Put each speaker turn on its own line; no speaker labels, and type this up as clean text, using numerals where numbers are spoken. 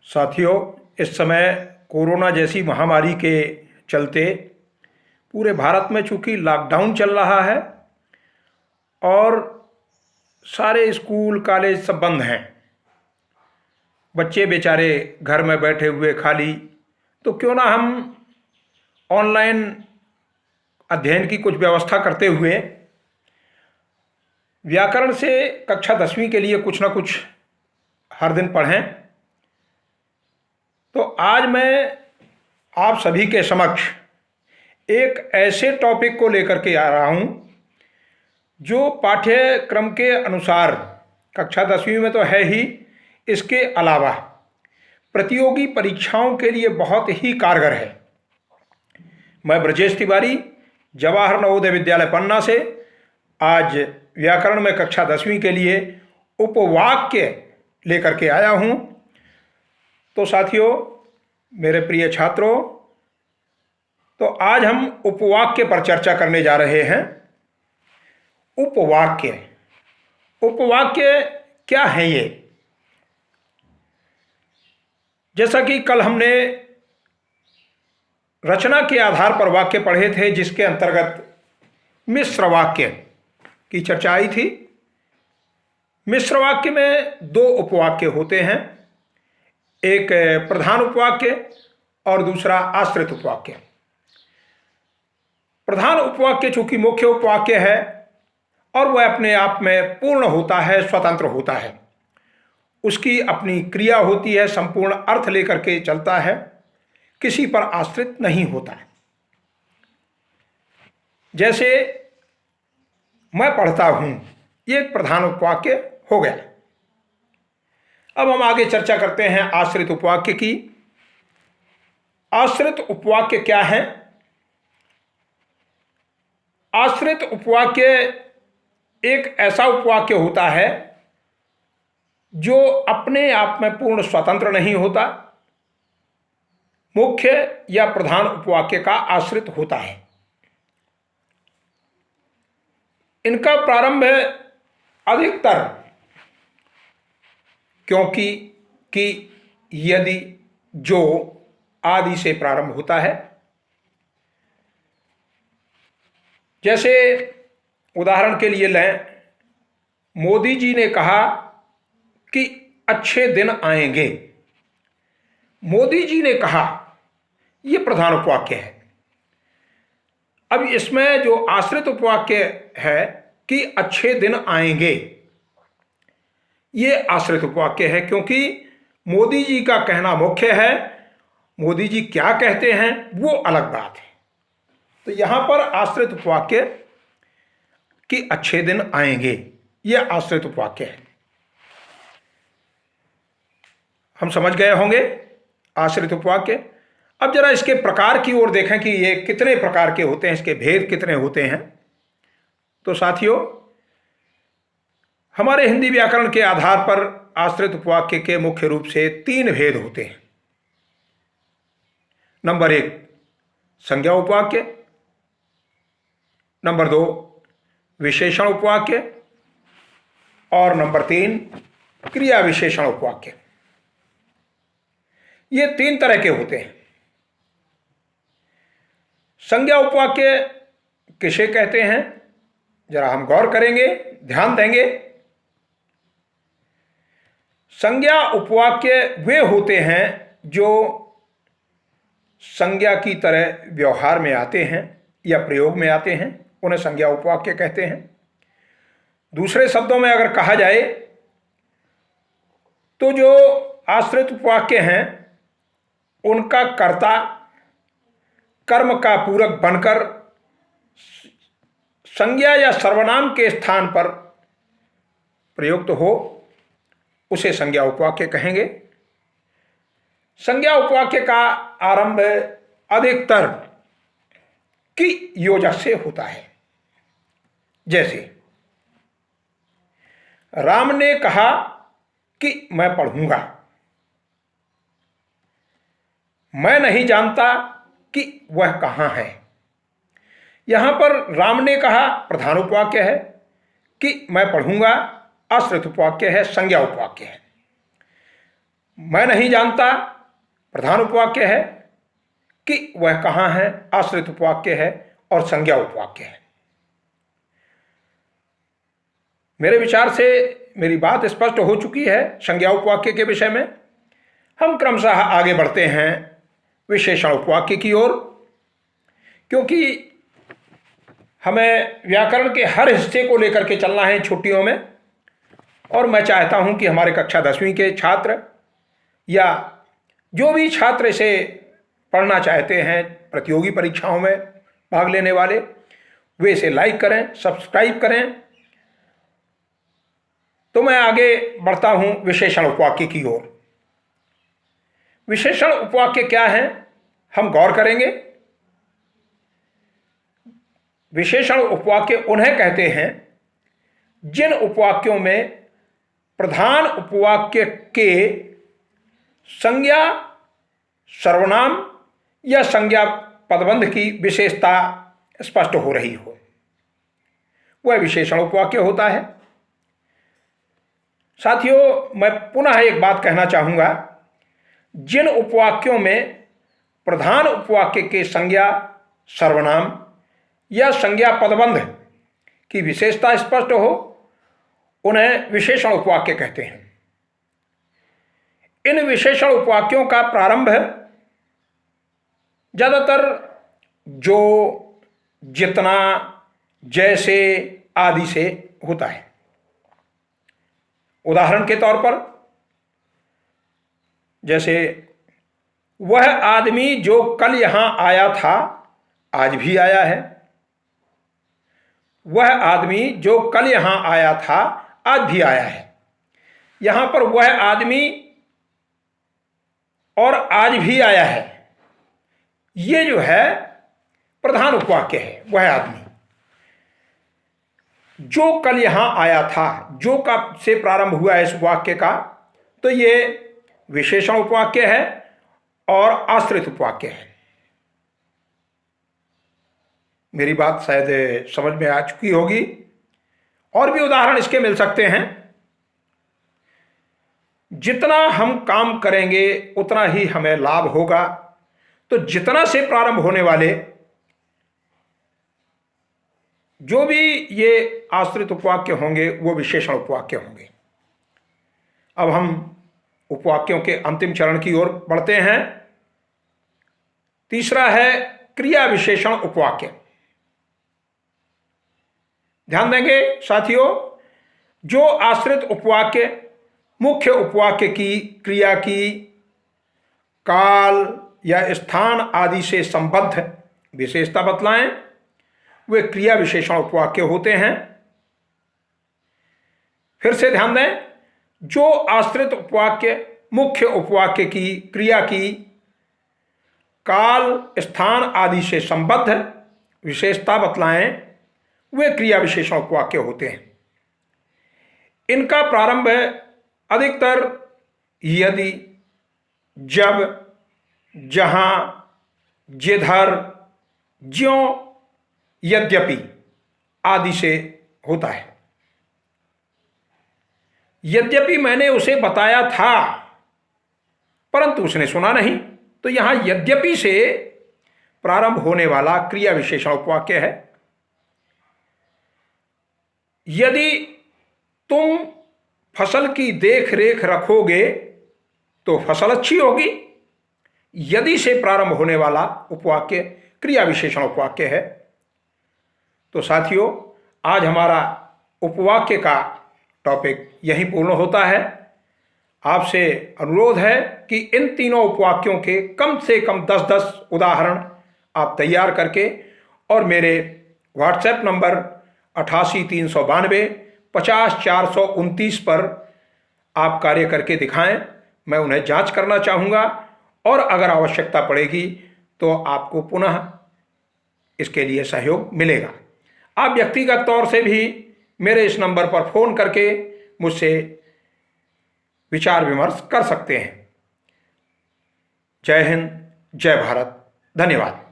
साथियों, इस समय कोरोना जैसी महामारी के चलते पूरे भारत में चूंकि लॉकडाउन चल रहा है और सारे स्कूल कॉलेज सब बंद हैं। बच्चे बेचारे घर में बैठे हुए खाली, तो क्यों ना हम ऑनलाइन अध्ययन की कुछ व्यवस्था करते हुए व्याकरण से कक्षा 10वीं के लिए कुछ ना कुछ हर दिन पढ़ें। तो आज मैं आप सभी के समक्ष एक ऐसे टॉपिक को लेकर के आ रहा हूं जो पाठ्यक्रम के अनुसार कक्षा 10वीं में तो है ही, इसके अलावा प्रतियोगी परीक्षाओं के लिए बहुत ही कारगर है। मैं ब्रजेश तिवारी, जवाहर नवोदय विद्यालय पन्ना से आज व्याकरण में कक्षा 10वीं के लिए उपवाक्य लेकर के आया हूं। तो साथियों, मेरे प्रिय छात्रों, तो आज हम उपवाक्य पर चर्चा करने जा रहे हैं। उपवाक्य उपवाक्य क्या है ये? जैसा कि कल हमने रचना के आधार पर वाक्य पढ़े थे, जिसके अंतर्गत मिश्र वाक्य की चर्चा आई थी। मिश्र वाक्य में दो उपवाक्य होते हैं, एक प्रधान उपवाक्य और दूसरा आश्रित उपवाक्य। प्रधान उपवाक्य चूंकि मुख्य उपवाक्य है और वह अपने आप में पूर्ण होता है, स्वतंत्र होता है, उसकी अपनी क्रिया होती है, संपूर्ण अर्थ लेकर के चलता है, किसी पर आश्रित नहीं होता है। जैसे मैं पढ़ता हूं, ये एक प्रधान उपवाक्य हो गया। अब हम आगे चर्चा करते हैं आश्रित उपवाक्य की। आश्रित उपवाक्य क्या है? आश्रित उपवाक्य एक ऐसा उपवाक्य होता है जो अपने आप में पूर्ण स्वतंत्र नहीं होता, मुख्य या प्रधान उपवाक्य का आश्रित होता है। इनका प्रारंभ अधिकतर क्योंकि, कि, यदि, जो आदि से प्रारंभ होता है। जैसे उदाहरण के लिए लें, मोदी जी ने कहा कि अच्छे दिन आएंगे। मोदी जी ने कहा, यह प्रधान उपवाक्य है। अब इसमें जो आश्रित उपवाक्य है कि अच्छे दिन आएंगे, यह आश्रित उपवाक्य है क्योंकि मोदी जी का कहना मुख्य है, मोदी जी क्या कहते हैं वो अलग बात है। तो यहां पर आश्रित उपवाक्य कि अच्छे दिन आएंगे, यह आश्रित उपवाक्य है। हम समझ गए होंगे आश्रित उपवाक्य। अब जरा इसके प्रकार की ओर देखें कि ये कितने प्रकार के होते हैं, इसके भेद कितने होते हैं। तो साथियों, हमारे हिंदी व्याकरण के आधार पर आश्रित उपवाक्य के मुख्य रूप से 3 भेद होते हैं। नंबर 1 संज्ञा उपवाक्य, नंबर 2 विशेषण उपवाक्य और नंबर 3 क्रिया विशेषण उपवाक्य। ये 3 तरह के होते हैं। संज्ञा उपवाक्य किसे कहते हैं, जरा हम गौर करेंगे, ध्यान देंगे। संज्ञा उपवाक्य वे होते हैं जो संज्ञा की तरह व्यवहार में आते हैं या प्रयोग में आते हैं, उन्हें संज्ञा उपवाक्य कहते हैं। दूसरे शब्दों में अगर कहा जाए तो जो आश्रित उपवाक्य हैं उनका कर्ता कर्म का पूरक बनकर संज्ञा या सर्वनाम के स्थान पर प्रयुक्त हो, उसे संज्ञा उपवाक्य कहेंगे। संज्ञा उपवाक्य का आरंभ अधिकतर कि योजक से होता है। जैसे राम ने कहा कि मैं पढ़ूंगा, मैं नहीं जानता कि वह कहां है। यहां पर राम ने कहा प्रधान उपवाक्य है, कि मैं पढ़ूंगा आश्रित उपवाक्य है, संज्ञा उपवाक्य है। मैं नहीं जानता प्रधान उपवाक्य है कि वह कहाँ है, आश्रित उपवाक्य है और संज्ञा उपवाक्य है। मेरे विचार से मेरी बात स्पष्ट हो चुकी है संज्ञा उपवाक्य के विषय में। हम क्रमशः आगे बढ़ते हैं विशेषण उपवाक्य की ओर, क्योंकि हमें व्याकरण के हर हिस्से को लेकर के चलना है छुट्टियों में। और मैं चाहता हूं कि हमारे कक्षा 10वीं के छात्र या जो भी छात्र इसे पढ़ना चाहते हैं, प्रतियोगी परीक्षाओं में भाग लेने वाले, वे इसे लाइक करें, सब्सक्राइब करें। तो मैं आगे बढ़ता हूं विशेषण उपवाक्य की ओर। विशेषण उपवाक्य क्या है, हम गौर करेंगे। विशेषण उपवाक्य उन्हें कहते हैं जिन उपवाक्यों में प्रधान उपवाक्य के संज्ञा, सर्वनाम या संज्ञा पदबंध की विशेषता स्पष्ट हो रही हो, वह विशेषण उपवाक्य होता है। साथियों, मैं पुनः एक बात कहना चाहूंगा, जिन उपवाक्यों में प्रधान उपवाक्य के संज्ञा, सर्वनाम या संज्ञा पदबंध की विशेषता स्पष्ट हो, उन्हें विशेषण उपवाक्य कहते हैं। इन विशेषण उपवाक्यों का प्रारंभ ज्यादातर जो, जितना, जैसे आदि से होता है। उदाहरण के तौर पर, जैसे वह आदमी जो कल यहां आया था आज भी आया है। वह आदमी जो कल यहां आया था आज भी आया है। यहां पर वह आदमी और आज भी आया है, ये जो है प्रधान उपवाक्य है। वह आदमी जो कल यहां आया था, जो का से प्रारंभ हुआ है इस वाक्य का, तो ये विशेषण उपवाक्य है और आश्रित उपवाक्य है। मेरी बात शायद समझ में आ चुकी होगी। और भी उदाहरण इसके मिल सकते हैं। जितना हम काम करेंगे उतना ही हमें लाभ होगा, तो जितना से प्रारंभ होने वाले जो भी ये आश्रित उपवाक्य होंगे वो विशेषण उपवाक्य होंगे। अब हम उपवाक्यों के अंतिम चरण की ओर बढ़ते हैं। तीसरा है क्रिया विशेषण उपवाक्य। ध्यान देंगे साथियों, जो आश्रित उपवाक्य मुख्य उपवाक्य की क्रिया की काल या स्थान आदि से संबद्ध विशेषता बतलाएं, वे क्रिया विशेषण उपवाक्य होते हैं। फिर से ध्यान दें, जो आश्रित उपवाक्य मुख्य उपवाक्य की क्रिया की काल, स्थान आदि से संबद्ध विशेषता बतलाएं, वे क्रिया विशेषण उपवाक्य होते हैं। इनका प्रारंभ अधिकतर यदि, जब, जहां, जिधर, ज्यों, यद्यपि आदि से होता है। यद्यपि मैंने उसे बताया था परंतु उसने सुना नहीं, तो यहां यद्यपि से प्रारंभ होने वाला क्रिया विशेषण उपवाक्य है। यदि तुम फसल की देख रेख रखोगे तो फसल अच्छी होगी, यदि से प्रारंभ होने वाला उपवाक्य क्रिया विशेषण उपवाक्य है। तो साथियों, आज हमारा उपवाक्य का टॉपिक यहीं पूर्ण होता है। आपसे अनुरोध है कि इन तीनों उपवाक्यों के कम से कम 10-10 उदाहरण आप तैयार करके और मेरे व्हाट्सएप नंबर 88 392 50 429 पर आप कार्य करके दिखाएं। मैं उन्हें जांच करना चाहूँगा और अगर आवश्यकता पड़ेगी तो आपको पुनः इसके लिए सहयोग मिलेगा। आप व्यक्तिगत तौर से भी मेरे इस नंबर पर फ़ोन करके मुझसे विचार विमर्श कर सकते हैं। जय हिंद, जय भारत, धन्यवाद।